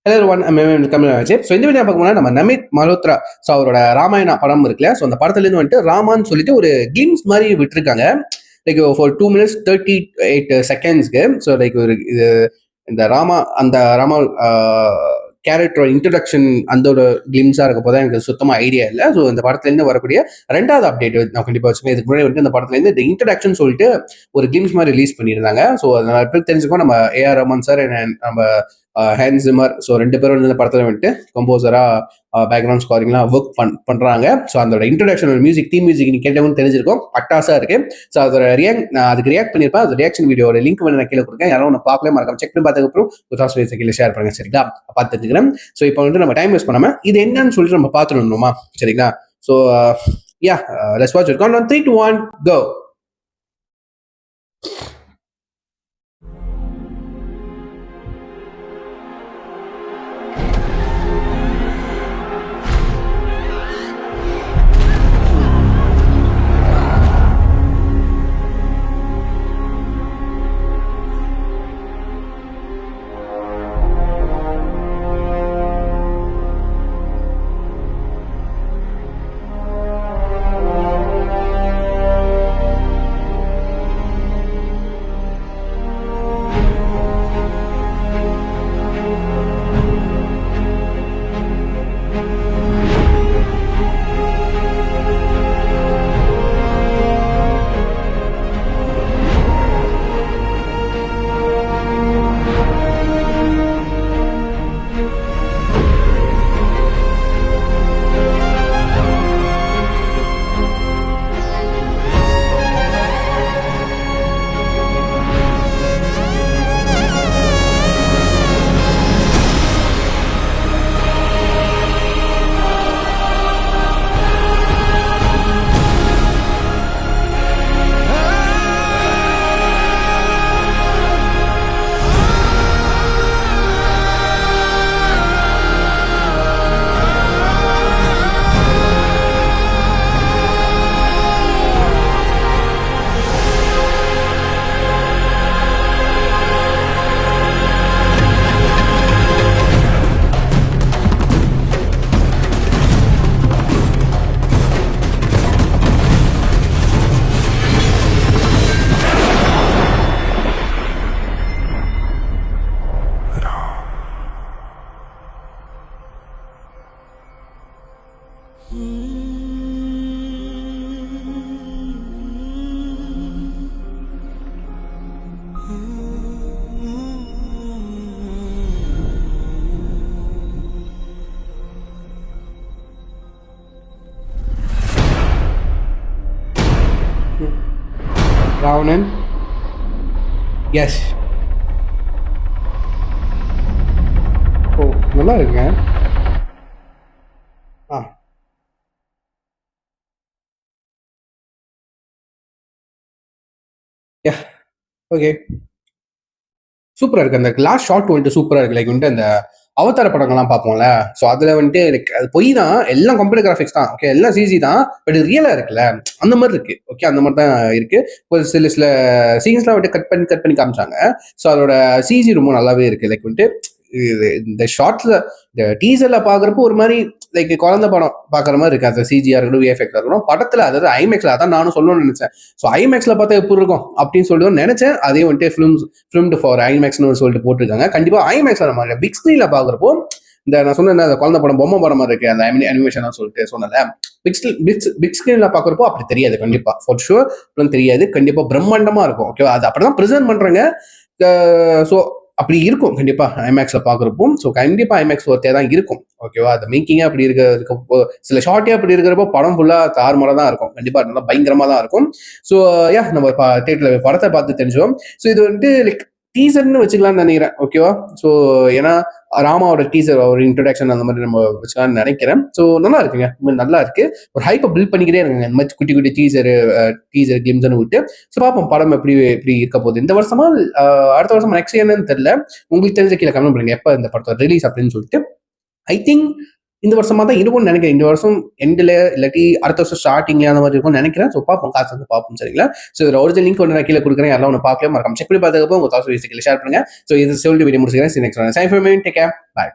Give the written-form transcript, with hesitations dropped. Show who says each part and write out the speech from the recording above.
Speaker 1: Hello one ஆச்சு. So இந்த video பார்க்க போனால் நம்ம நமித் மல்ஹோத்ரா ஸோ அவரோட ராமாயணா படம் இருக்குல்ல. ஸோ அந்த படத்துலேருந்து வந்துட்டு ராமான்னு சொல்லிட்டு ஒரு கிளிம்ஸ் மாதிரி விட்டுருக்காங்க. லைக் ஃபார் 2 minutes 38 secondsக்கு. ஸோ லைக் ஒரு இது இந்த ராமா கேரக்டரோட இன்ட்ரடக்ஷன் அந்த ஒரு கிளிம்ஸாக இருக்க போதான் எனக்கு சுத்தமாக ஐடியா இல்லை. ஸோ இந்த படத்துலேருந்து வரக்கூடிய 2வது அப்டேட் நான் கண்டிப்பாக வச்சுக்கேன். இதுக்கு முன்னாடி வந்து இந்த படத்துலேருந்து இந்த இன்ட்ரடக்ஷன் சொல்லிட்டு ஒரு கிளிம்ஸ் மாதிரி ரிலீஸ் பண்ணியிருந்தாங்க. ஸோ அதனால பேர் தெரிஞ்சுக்கோ நம்ம ஏஆர் ரஹ்மான் சார் நம்ம ஹேன்ஸ் ஜிம்மர் ஸோ 2 பேரும் வந்து இந்த படத்தில் வந்துட்டு கம்போசராக பேக்ரவுண்ட் ஸ்கோரிங்லாம் ஒர்க் பண்ணுறாங்க. ஸோ அதோட இன்ட்ரடக்ஷன் மியூசிக் தீம் மியூசிக் நீ கேட்டவங்க தெரிஞ்சிருக்கும், பட்டாசா இருக்கு. ஸோ அதோட நான் அதுக்கு ரியாக்ட் பண்ணியிருப்பேன். அது ரியாக்ஷன் வீடியோட லிங்க் வந்து நான் கீழே கொடுக்கேன். யாரும் ஒன்று பார்க்கவே மறக்காம செக் பண்ணி பார்த்ததுக்கப்புறம் கீழே ஷேர் பண்ணுங்க, சரிங்களா? பார்த்து தெரிஞ்சுக்கிறேன். ஸோ இப்போ வந்துட்டு நம்ம டைம் வேஸ்ட் பண்ணாம இது என்னன்னு சொல்லிட்டு நம்ம பார்த்துருந்தோமா, சரிங்களா? So yeah, let's watch it. Count on 3, 2, 1 go. Ravanan, yes. ஓ, நல்லா இருக்குங்க. ஆ, யா, ஓகே. சூப்பரா இருக்கு. அந்த லாஸ்ட் ஷாட் வந்துட்டு சூப்பரா இருக்கு. லைக் வந்துட்டு அந்த அவதார படங்கள்லாம் பார்ப்போம்ல. ஸோ அதுல வந்துட்டு லைக் அது பொய் தான், எல்லாம் கம்ப்யூட்டர் கிராஃபிக்ஸ் தான், ஓகே, எல்லாம் சிஜி தான், பட் ரியலா இருக்குல்ல, அந்த மாதிரி இருக்கு. ஓகே, அந்த மாதிரி தான் இருக்கு. ஒரு சில சீன்ஸ்லாம் வந்துட்டு கட் பண்ணி காமிச்சாங்க. ஸோ அதோட சிஜி ரொம்ப நல்லாவே இருக்கு. லைக் வந்துட்டு இந்த ஷார்ட்ஸ்ல இந்த டீசர்ல பாக்குறப்போ ஒரு மாதிரி லைக் குழந்தை படம் பாக்குற மாதிரி இருக்கு. அந்த சிஜியா இருக்கட்டும், விஎஃப்எக்ஸ் இருக்கட்டும். படத்துல அதாவது ஐமேக்ஸ்ல அதான் நானும் சொல்லணும்னு நினைச்சேன். ஸோ ஐமேக்ஸ்ல பார்த்தா எப்படி இருக்கும் அப்படின்னு சொல்லிட்டு நினைச்சேன். அதே வந்துட்டு ஃபிலிம்டு ஃபார் ஐமேக்ஸ்னு சொல்லிட்டு போட்டிருக்காங்க. கண்டிப்பா ஐமேக்ஸ்ல நம்ம பிக் ஸ்கிரீன்ல பாக்குறப்போ இந்த நான் சொன்ன அந்த குழந்தை படம் பொம்மை படம் மாதிரி இருக்கு, அந்த அனிமேஷன் சொல்லிட்டு சொன்னல, பிக் ஸ்கிரீன்ல பாக்குறப்போ அப்படி தெரியாது. கண்டிப்பா ஃபார் ஷூர் தெரியாது. கண்டிப்பா பிரம்மாண்டமா இருக்கும். ஓகேவா, அது அப்படிதான் ப்ரெசென்ட் பண்றாங்க. ஸோ அப்படி இருக்கும் கண்டிப்பா ஐமேக்ஸ்ல பாக்குறப்போ. ஸோ கண்டிப்பா ஐமேக்ஸ் ஒருத்தே தான் இருக்கும். ஓகேவா, அது மேக்கிங்கே அப்படி இருக்க சில ஷார்ட்டே அப்படி இருக்கிறப்போ படம் ஃபுல்லா தாறுமாறா தான் இருக்கும். கண்டிப்பா நல்லா பயங்கரமா தான் இருக்கும். ஸோ யா, நம்ம தியேட்டர்ல படத்தை பார்த்து தெரிஞ்சோம். ஸோ இது வந்துட்டு லைக் டீசர்னு வச்சுக்கலாம்னு நினைக்கிறேன். ஓகேவா, ஸோ ஏன்னா ராமாவோட டீசர் ஒரு இன்ட்ரடக்ஷன் அந்த மாதிரி நம்ம வச்சுக்கலாம்னு நினைக்கிறேன். ஸோ நல்லா இருக்குங்க, நல்லா இருக்கு. ஒரு ஹைப்பை பில்ட் பண்ணிக்கிட்டே இருக்காங்க இந்த மாதிரி குட்டி டீசர் கிளிம்ஸ்னு விட்டு. ஸோ பார்ப்போம் படம் எப்படி இருக்க போகுது. இந்த வருஷமா அடுத்த வருஷம் நெக்ஸ்ட் என்னன்னு தெரியல. உங்களுக்கு தெரிஞ்ச கீழே கமெண்ட் பண்ணுங்க எப்போ இந்த படத்தோட ரிலீஸ் அப்படின்னு சொல்லிட்டு. ஐ திங்க் இந்த வருஷமா தான் இருக்கும்னு நினைக்கிறேன். இந்த வருஷம் எண்டில் இல்லாட்டி அடுத்த வருஷம் ஸ்டார்டிங்ல அந்த மாதிரி இருக்கும்னு நினைக்கிறேன். ஸோ பார்ப்போம், காசு வந்து பார்ப்போம், சரிங்களா? ஸோ இதோட ஒரிஜினல் லிங்க் ஒன்று நான் கீழே கொடுக்குறேன். யாரும் ஒன்று பார்க்கல மறக்காம செக் பண்ணி பார்த்ததுக்கு உங்க தாஸ் ஷேர் பண்ணுங்க. ஸோ இது சொல்லிட்டு வீடியோ முடிச்சுக்கிறேன். Next time take care, by.